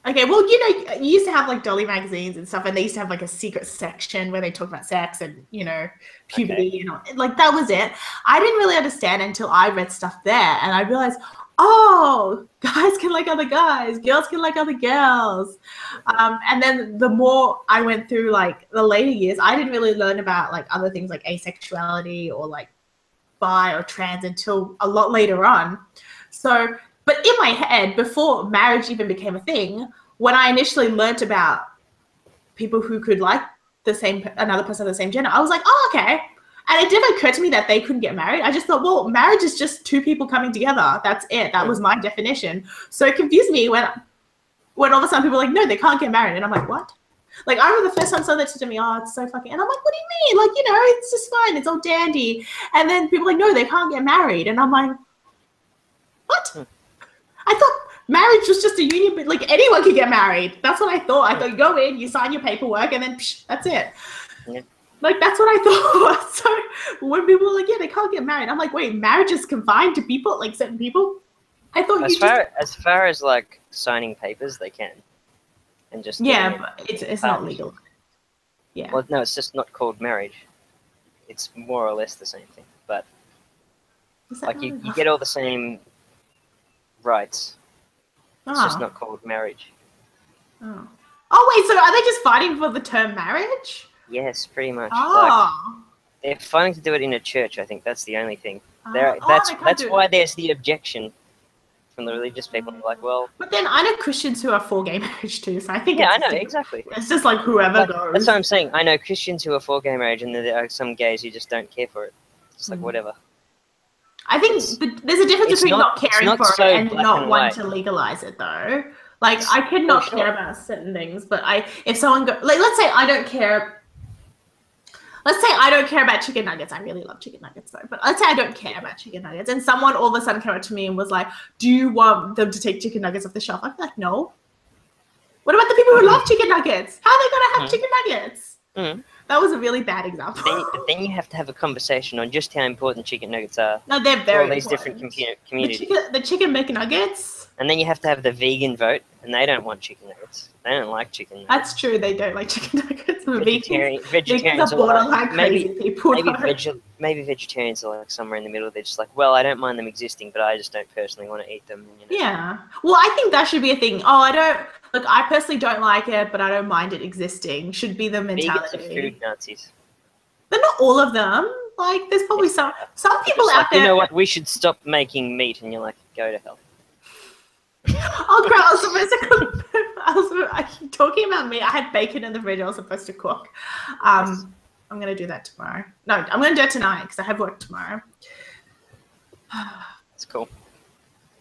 Okay, well, you used to have like Dolly magazines and stuff, and they used to have like a secret section where they talk about sex and, puberty, like that was it. I didn't really understand until I read stuff there, and I realized, oh, guys can like other guys, girls can like other girls. And then the more I went through like the later years, I didn't really learn about like other things like asexuality or like bi or trans until a lot later on. So, but in my head, before marriage even became a thing, when I initially learnt about people who could like another person of the same gender, I was like, oh, okay. And it didn't occur to me that they couldn't get married. I just thought, well, marriage is just two people coming together. That's it. That was my definition. So it confused me when all of a sudden people were like, no, they can't get married. And I'm like, what? Like, I remember the first time someone said to me, oh, it's so fucking, and I'm like, what do you mean? Like, it's just fine. It's all dandy. And then people are like, no, they can't get married. And I'm like, what? I thought marriage was just a union, but like anyone could get married. That's what I thought. I thought you go in, you sign your paperwork, and then that's it. Yeah. Like, that's what I thought. So when people were like, yeah, they can't get married, I'm like, wait, marriage is confined to people, like certain people? I thought as far as like signing papers, they can. And just but it's not legal. Yeah. Well, no, it's just not called marriage. It's more or less the same thing, but like you get all the same rights. It's just not called marriage. Oh, wait, so are they just fighting for the term marriage? Yes, pretty much. Oh. Like, they're fighting to do it in a church, I think. That's the only thing. That's why there's the objection from the religious people. Like, well... But then I know Christians who are for gay marriage too, so I think I know, exactly. It's just like whoever goes. That's what I'm saying. I know Christians who are for gay marriage, and there are some gays who just don't care for it. It's like, whatever. I think there's a difference between not caring for it and not wanting to legalize it, though. Like, I could not care about certain things, but if someone let's say I don't care. Let's say I don't care about chicken nuggets. I really love chicken nuggets, though. But let's say I don't care about chicken nuggets, and someone all of a sudden came up to me and was like, "Do you want them to take chicken nuggets off the shelf?" I'd be like, "No." What about the people who love chicken nuggets? How are they gonna have chicken nuggets? That was a really bad example. But then you have to have a conversation on just how important chicken nuggets are. No, they're very all these different communities. The chicken McNuggets. And then you have to have the vegan vote, and they don't want chicken nuggets. They don't like chicken nuggets. That's true. They don't like chicken nuggets. Vegetarians are borderline crazy people. Maybe vegetarians are like somewhere in the middle. They're just like, well, I don't mind them existing, but I just don't personally want to eat them. Yeah. Well, I think that should be a thing. Oh, I personally don't like it, but I don't mind it existing. Should be the mentality. Vegans are food Nazis. But not all of them. Like, there's probably some people out there. You know what? We should stop making meat, and you're like, go to hell. Oh, crap. I was supposed to cook. Talking about meat, I had bacon in the fridge I was supposed to cook. I'm going to do that tomorrow. No, I'm going to do it tonight because I have work tomorrow. It's cool.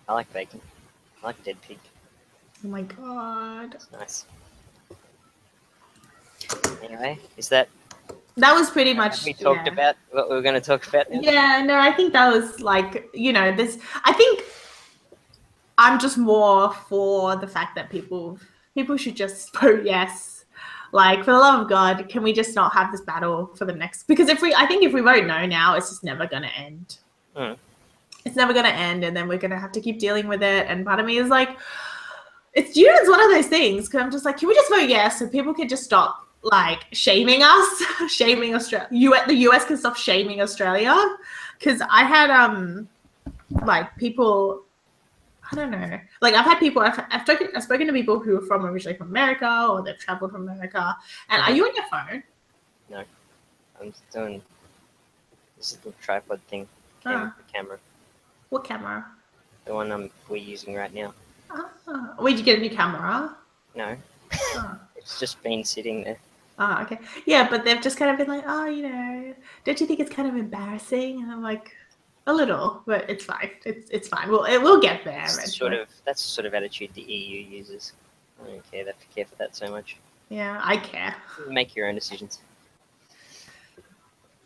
I like bacon. I like dead pig. Oh my God. It's nice. Anyway, that was pretty much. Have we talked about what we were going to talk about now? Yeah, no, I think that was like, this. I think I'm just more for the fact that people should just vote yes. Like, for the love of God, can we just not have this battle for the next? Because I think if we vote no now, it's just never going to end. It's never going to end, and then we're going to have to keep dealing with it. And part of me is like, it's one of those things. Because I'm just like, can we just vote yes so people can just stop like shaming us, shaming Australia? The US can stop shaming Australia. Because I had like people. I don't know. Like I've had people. I've spoken to people who are originally from America, or they've traveled from America. And are you on your phone? No, I'm doing this little tripod thing. The camera. What camera? The one we're using right now. Where'd you get a new camera? No, it's just been sitting there. Oh, okay. Yeah, but they've just kind of been like, don't you think it's kind of embarrassing? And I'm like, a little, but it's fine. It's fine. Well, it will get there eventually. That's the sort of attitude the EU uses. I don't care for that so much. Yeah, I care. Make your own decisions.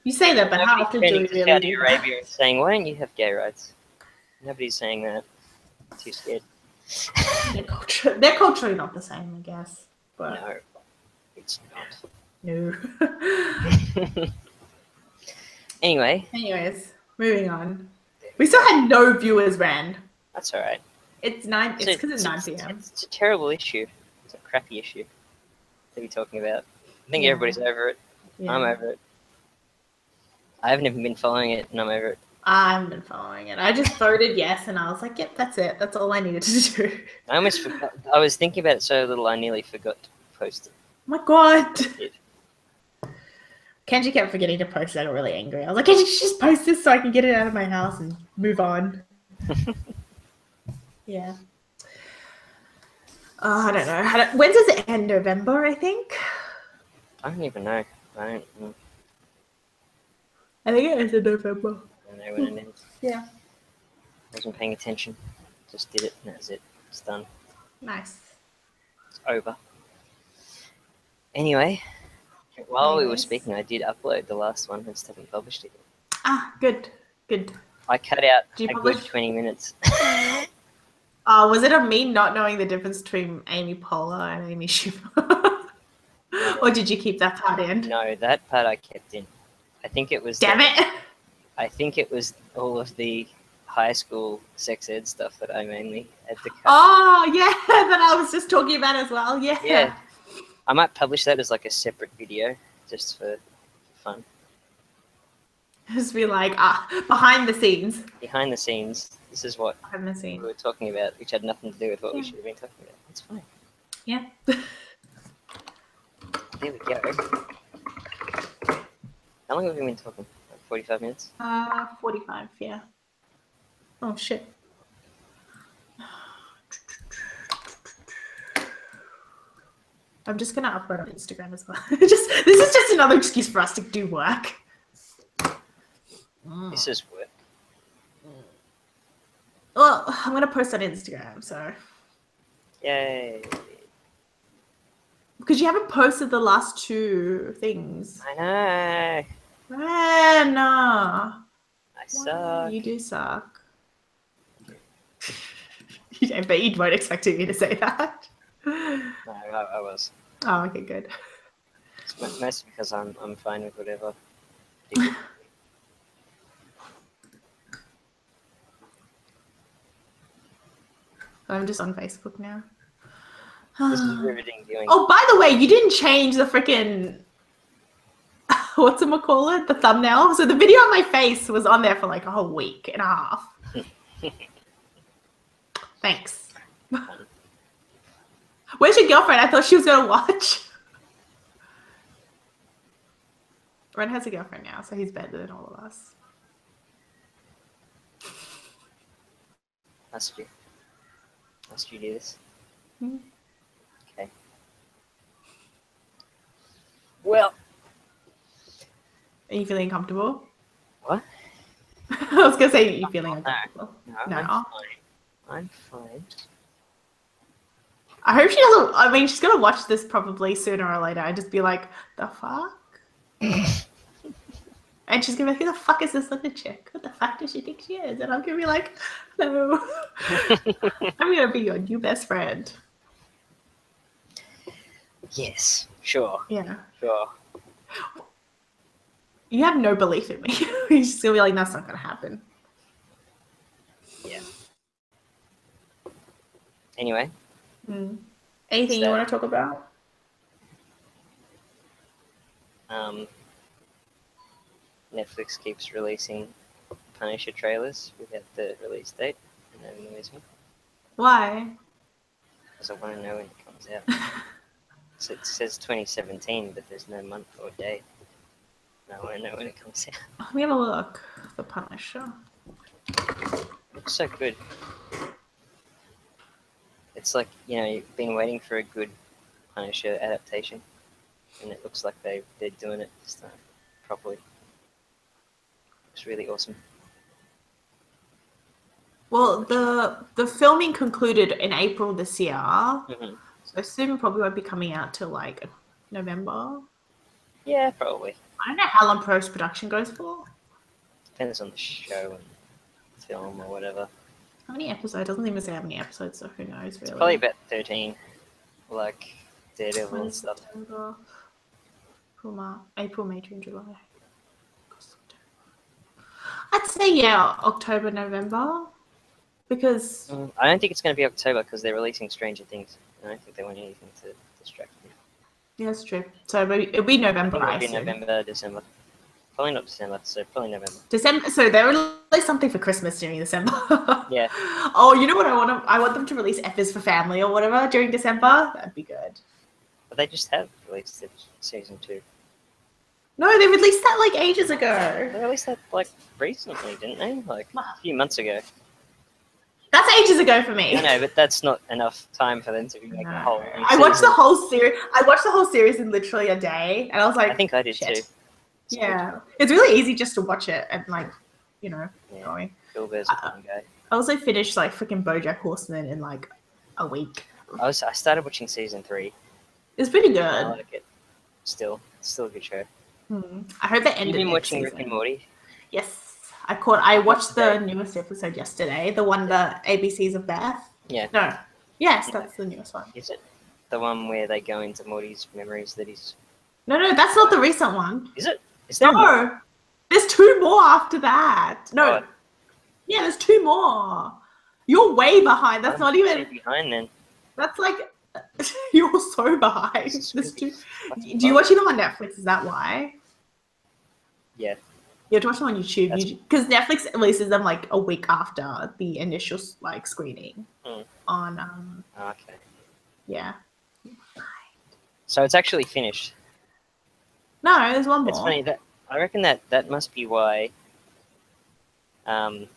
You say that, but how often do we really Saudi Arabia and saying, why don't you have gay rights? Nobody's saying that. I'm too scared. They're culturally not the same, I guess. But no, it's not. No. Anyways, moving on. We still had no viewers, Ren. That's all right. It's 9. It's because it's 9 p.m. It's a terrible issue. It's a crappy issue to be talking about. I think everybody's over it. Yeah. I'm over it. I haven't even been following it, and I'm over it. I haven't been following it. I just voted yes, and I was like, yep, that's it. That's all I needed to do. I almost forgot. I was thinking about it so little, I nearly forgot to post it. Oh my God. Kenji kept forgetting to post it. I got really angry. I was like, Kenji, just post this so I can get it out of my house and move on. Yeah. I don't know. When does it end? November, I think? I don't even know. I think it ends in November. I don't know when it ends. Yeah. I wasn't paying attention. Just did it, and that's it. It's done. Nice. It's over. Anyway, while we were speaking, I did upload the last one. I just haven't published it yet. Ah, good. I cut out a good 20 minutes. Was it on me not knowing the difference between Amy Poehler and Amy Schumer? Or did you keep that part in? No, that part I kept in. I think it was... Damn it! I think it was all of the high school sex ed stuff that I mainly had to cut. Oh, yeah, that I was just talking about as well. Yeah. I might publish that as like a separate video, just for fun. Just be like, behind the scenes. Behind the scenes. This is what we were talking about, which had nothing to do with what we should have been talking about. It's fine. Yeah. There we go. How long have we been talking? Like 45 minutes? 45, yeah. Oh, shit. I'm just going to upload on Instagram as well. This is just another excuse for us to do work. This is work. Well, I'm going to post on Instagram, so. Yay. Because you haven't posted the last 2 things. I know. No. I suck. You do suck. But you weren't expecting me to say that. No, I was. Oh, okay, good. It's mostly because I'm fine with whatever. I'm just on Facebook now. This is riveting viewing. Oh, by the way, you didn't change the freaking whatchamacallit, the thumbnail. So the video of my face was on there for like a whole week and a half. Thanks. Where's your girlfriend? I thought she was gonna watch. Ren has a girlfriend now, so he's better than all of us. Must you do this? Mm-hmm. Okay. Well, Are you feeling comfortable? What? I was gonna say you feeling uncomfortable. No, I'm fine. I'm fine. I hope she doesn't. I mean, she's gonna watch this probably sooner or later and just be like, "The fuck." And she's gonna be like, "Who the fuck is this little chick? What the fuck does she think she is?" And I'm gonna be like, "No, I'm gonna be your new best friend." Yes, sure. Yeah. Sure. You have no belief in me. You're just gonna be like, "That's not gonna happen." Yeah. Anyway. Anything you want to talk about? Netflix keeps releasing Punisher trailers without the release date, and that annoys me. Why? Because I want to know when it comes out. So it says 2017, but there's no month or day. I want to know when it comes out. Let me have a look. The Punisher. Looks so good. It's like, you know, you've been waiting for a good Punisher adaptation, and it looks like they're doing it this time properly. It's really awesome. Well, the filming concluded in April this year, Mm-hmm. so soon it probably won't be coming out till like November. Yeah, probably. I don't know how long post-production goes for. Depends on the show and film or whatever. How many episodes? It doesn't even say how many episodes, so who knows, really. It's probably about 13, like Daredevil and stuff. September, April, May, June, July. I'd say, yeah, October, November. Because... I don't think it's going to be October because they're releasing Stranger Things. I don't think they want anything to distract me. Yeah, that's true. So it'll be November, I think it'll be November, December. Probably not December, so probably November. December. So they release something for Christmas during December. Yeah. Oh, you know what I want? I want them to release F is for Family or whatever during December. That'd be good. But they just have released it, season 2. No, they released that like ages ago. They released that like recently, didn't they? Like a few months ago. That's ages ago for me. I know, but that's not enough time for them to be making a whole new I watched season. the whole series. I watched the whole series in literally a day, and I was like, I think I did shit. too. Yeah, it's really easy just to watch it and like, you know, going. Bill Burr's a fun guy. I also finished like freaking BoJack Horseman in like a week. I started watching season 3. It's pretty good. I like it. Still a good show. I hope they ended. You've been watching season. Rick and Morty? Yes, I watched the newest episode yesterday. The one, the ABCs of Beth. Yeah. No. Yes, that's the newest one. Is it the one where they go into Morty's memories that he's? No, that's not the recent one. Is it? Is there more? No, there's 2 more after that. No. Oh. Yeah, there's 2 more. You're way behind. That's not even behind then. That's like you're so behind. There's 2. Do you watch them on Netflix? Is that why? Yeah. You have to watch them on YouTube because Netflix releases them like a week after the initial like screening on. Okay. Yeah. So it's actually finished. No, there's one more. It's funny that I reckon that must be why. That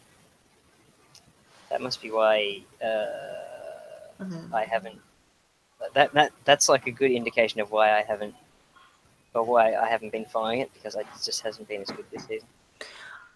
must be why I haven't. That's like a good indication of why I haven't been following it, because it just hasn't been as good this season.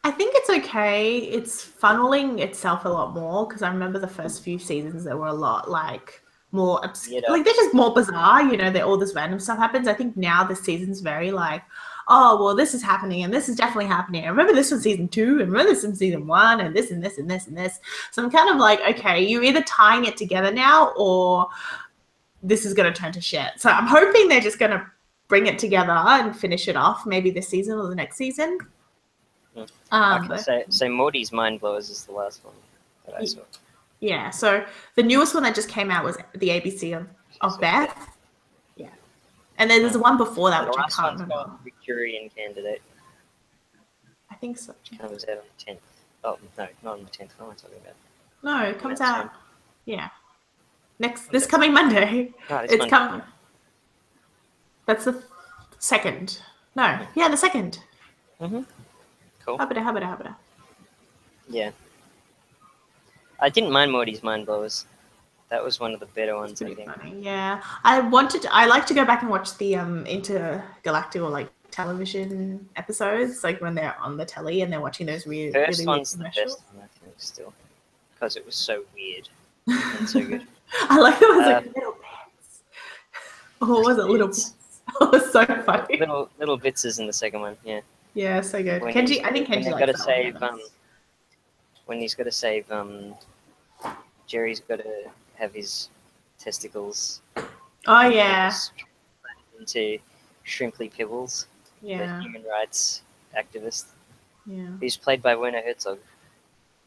I think it's okay. It's funneling itself a lot more because I remember the first few seasons there were a lot like more obscure. Like they're just more bizarre, you know, that all this random stuff happens. I think now this season's very like, oh well, this is happening and this is definitely happening. I remember this from season 2 and remember this from season 1 and this and this and this and this. So I'm kind of like, okay, you're either tying it together now or this is going to turn to shit. So I'm hoping they're just going to bring it together and finish it off maybe this season or the next season. Okay, so Morty's Mind Blowers is the last one that I saw. Yeah, so the newest one that just came out was the ABC of Beth. Yeah. And then there's one before that, which I can't remember. Victorian Candidate. I think so. Which comes out on the 10th. Oh, no, not on the 10th. What am I talking about? No, it comes out. Yeah. This coming Monday. No, it's coming. That's the 2nd. No, yeah, the 2nd. Mm-hmm. Cool. Habada. Yeah. I didn't mind Morty's Mind Blowers. That was one of the better ones, I think. Funny. Yeah. I like to go back and watch the intergalactic or like television episodes, like when they're on the telly and they're watching those really First weird one's the commercials. best one, I think, still, because it was so weird and so good. I like that it was like little bits. Oh, what was it? Little Bits. bits. Oh, it was so funny. Little bits is in the second one, yeah. Yeah, so good. When Kenji, I think Kenji they've likes got to that save one. when he's got to save Jerry's got to have his testicles Oh yeah, into Shrimply Pibbles, the yeah, human rights activist. yeah. He's played by Werner Herzog,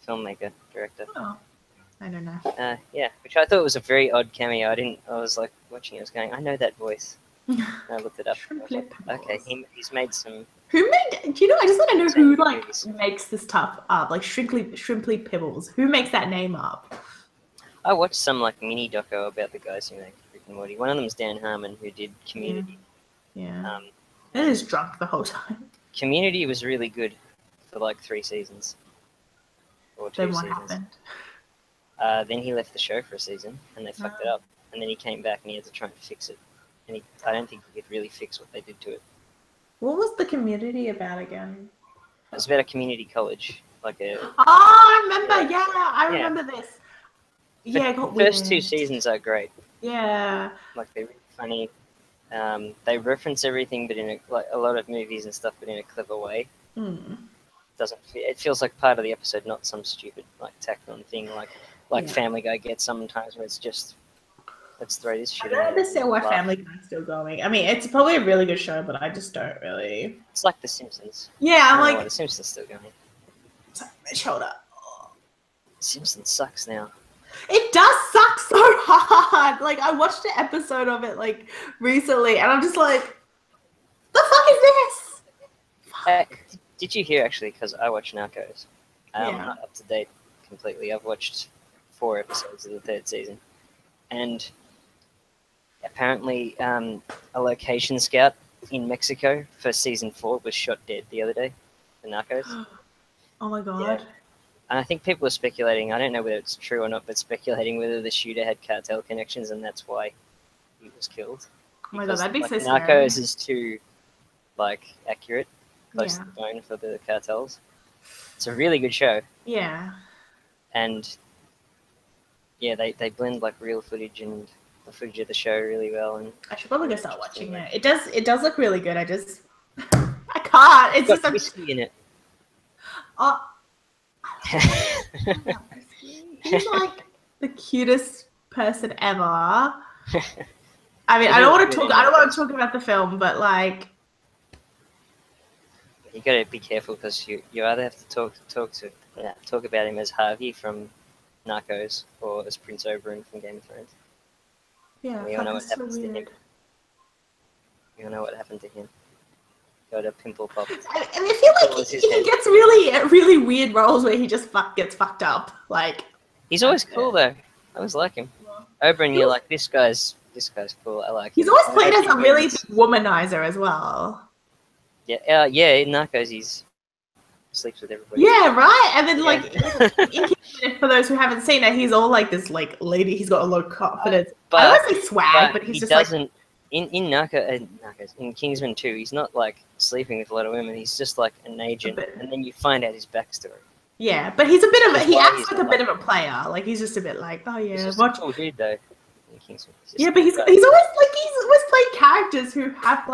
filmmaker, director. Oh, I don't know. Yeah, which I thought was a very odd cameo. I was like watching it, I was going, I know that voice. And I looked it up. I was like, okay, he's made some. Who made? Do you know? I just want to know who like movies. makes this stuff up, like Shrimply Pibbles. Who makes that name up? I watched some like mini doco about the guys who make Rick and Morty. One of them is Dan Harmon, who did Community. Yeah. I was drunk the whole time. Community was really good for like 3 seasons. Or 2 Then what seasons. happened? Then he left the show for a season, and they fucked it up. And then he came back, and he had to try and fix it. And I don't think he could really fix what they did to it. What was the Community about again? It was about a community college, like a. Oh, I remember. Yeah, I remember this. Yeah, it got the first weird. 2 seasons are great. Yeah. Like they're really funny. They reference everything, but in a lot of movies and stuff, but in a clever way. Mm. It feels like part of the episode, not some stupid like tacked on thing like Family Guy gets sometimes, where it's just let's throw this shit. I don't understand why Family Guy's still going. I mean, it's probably a really good show, but I just don't really. It's like The Simpsons. Yeah, I'm like The Simpsons still going. Sorry, my shoulder. Simpsons sucks now. It does suck so hard. Like I watched an episode of it like recently, and I'm just like, the fuck is this? Did you hear actually? Because I watch Narcos. I'm Yeah. not up to date completely. I've watched 4 episodes of the 3rd season, and apparently a location scout in Mexico for season 4 was shot dead the other day. The Narcos. Oh my god. Yeah. And I think people are speculating, I don't know whether it's true or not, but speculating whether the shooter had cartel connections and that's why he was killed. Oh my god, that'd be so Narcos scary. is too, accurate, close to the bone for the cartels. It's a really good show. Yeah. And, yeah, they blend, real footage and the footage of the show really well. And I should probably go start watching it. It does look really good. I just... I can't. It's got just... whiskey in it. Oh... He's like the cutest person ever. I mean, I don't want to talk about the film, but like, you got to be careful because you either have to talk about him as Harvey from Narcos or as Prince Oberyn from Game of Thrones. yeah, We all know what so happens to him. We all know what happened to him. Got a pimple pop. I feel like he gets really weird roles where he just gets fucked up. Like he's always cool though. I always like him. Oberyn, you're like this guy's cool. I like him. He's always played as a really big womanizer as well. Yeah, in Narcos he sleeps with everybody. Yeah, right. And then for those who haven't seen it, he's all like this lady. He's got a lot of confidence. I don't say swag, but he's just doesn't. In Narcos, in Kingsman 2, he's not sleeping with a lot of women. He's just like an agent, and then you find out his backstory. Yeah, but he's a bit of he acts like a bit of a player. Like he's just a bit like, oh yeah, he's just a cool dude though. In Kingsman. Yeah, but he's always played characters who have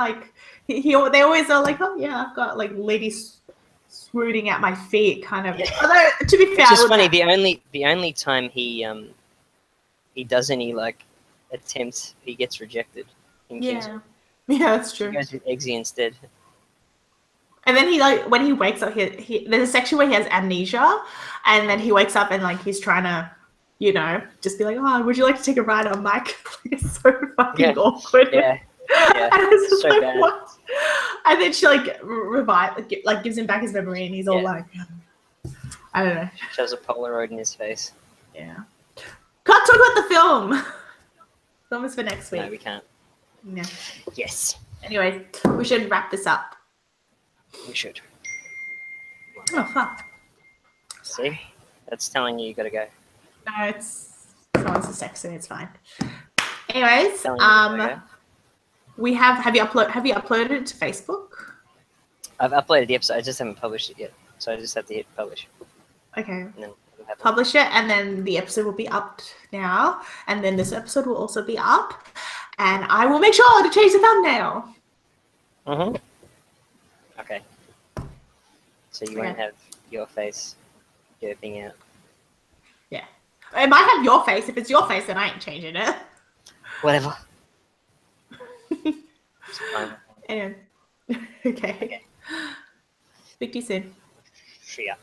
they always are like, oh yeah, I've got ladies swooning at my feet, kind of. Yeah. Although to be fair, it's just funny. The only time he does any attempts, he gets rejected. Yeah, that's true. He goes with Eggsy instead. And then he when he wakes up, there's a section where he has amnesia, and then he wakes up and he's trying to, just be like, oh, would you like to take a ride on Mike? It's so fucking awkward. Yeah. And it's just so bad. What? And then she gives him back his memory, and he's all like, I don't know. Shows a Polaroid in his face. Yeah. Can't talk about the film. Film is for next week. No, we can't. Yeah. Yes. Anyway, we should wrap this up. We should. Oh, fuck. See? That's telling you gotta go. No, it's someone's dyslexic. It's fine. Anyways, Telling you we have you uploaded it to Facebook? I've uploaded the episode. I just haven't published it yet, so I just have to hit publish. Okay. And then we'll have Publish it, and then the episode will be up now, and then this episode will also be up, and I will make sure to change the thumbnail. Okay. So you won't have your face derping out. Yeah. It might have your face. If it's your face, then I ain't changing it. Whatever. It's fine. Anyway. Okay. Speak to you soon. See ya.